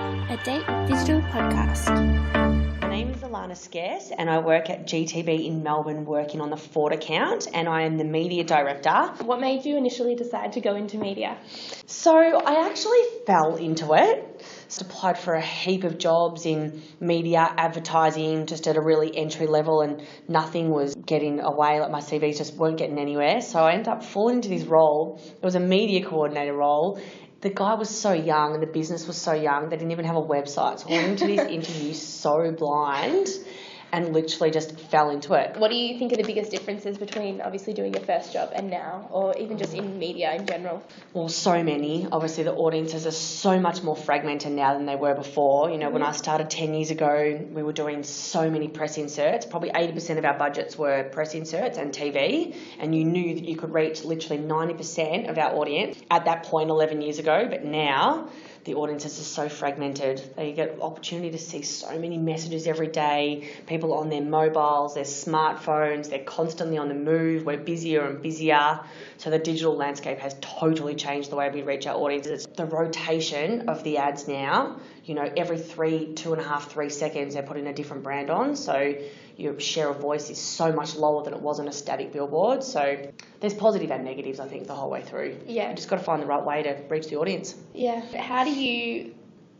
A Date with Digital podcast. My name is Alana Scarce and I work at GTB in Melbourne working on the Ford account, and I am the media director. What made you initially decide to go into media? So I actually fell into it. Just applied for a heap of jobs in media, advertising, just at a really entry level, and nothing was getting away. Like my CVs just weren't getting anywhere. So I ended up falling into this role. It was a media coordinator role. The guy was so young and the business was so young, they didn't even have a website. So I went into this interview so blind and literally just fell into it. What do you think are the biggest differences between obviously doing your first job and now, or even just in media in general? Well, so many. Obviously, the audiences are so much more fragmented now than they were before. You know, when I started 10 years ago, we were doing so many press inserts. Probably 80% of our budgets were press inserts and TV, and you knew that you could reach literally 90% of our audience at that point 11 years ago. But now, the audiences are so fragmented. They get opportunity to see so many messages every day, people on their mobiles, their smartphones, they're constantly on the move, we're busier and busier. So the digital landscape has totally changed the way we reach our audiences. The rotation of the ads now, you know, every 2.5, 3 seconds they're putting a different brand on. So your share of voice is so much lower than it was on a static billboard. So there's positive and negatives, I think, the whole way through. Yeah. You just got to find the right way to reach the audience. Yeah. How do you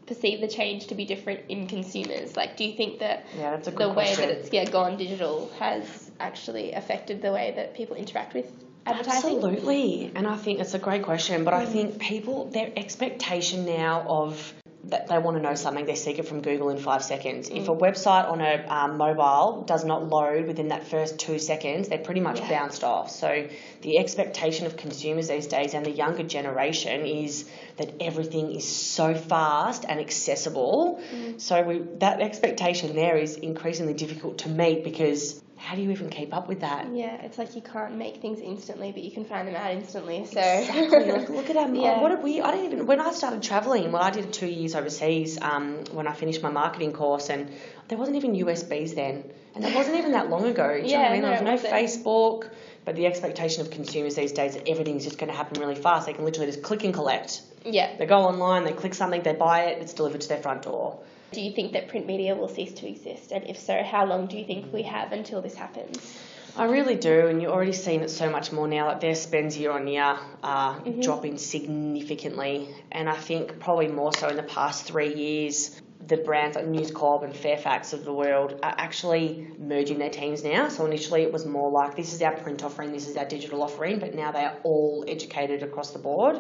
perceive the change to be different in consumers? Like, do you think that that's a good the way question. that it's gone digital has actually affected the way that people interact with advertising? Absolutely. And I think it's a great question, but I think people, their expectation now of that they want to know something, they seek it from Google in 5 seconds. If a website on a mobile does not load within that first 2 seconds, they're pretty much bounced off. So the expectation of consumers these days and the younger generation is that everything is so fast and accessible. So that expectation there is increasingly difficult to meet, because how do you even keep up with that? Yeah, it's like you can't make things instantly, but you can find them out instantly. So Exactly. Like, look at our Yeah. what did we? I didn't even, when I started traveling. Well, I did 2 years overseas when I finished my marketing course, and there wasn't even USBs then, and that wasn't even that long ago. Do you know what I mean? There was no Facebook, but the expectation of consumers these days that everything's just going to happen really fast. They can literally just click and collect. Yeah. They go online, they click something, they buy it, it's delivered to their front door. Do you think that print media will cease to exist? And if so, how long do you think we have until this happens? I really do, and you're already seeing it so much more now. Like their spends year on year are dropping significantly, and I think probably more so in the past 3 years, the brands like News Corp and Fairfax of the world are actually merging their teams now. So initially it was more like, this is our print offering, this is our digital offering, but now they are all educated across the board.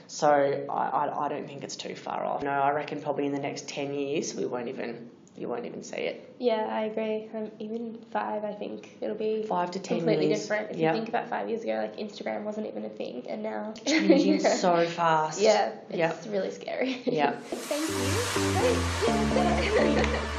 So I don't think it's too far off. No, I reckon probably in the next 10 years you won't even see it. Yeah, I agree. Even 5, I think it'll be 5 to 10 completely years. different. If you think about 5 years ago, like Instagram wasn't even a thing, and now Changing so fast. Yeah, it's really scary. Yeah. Thank you. Great. Yeah.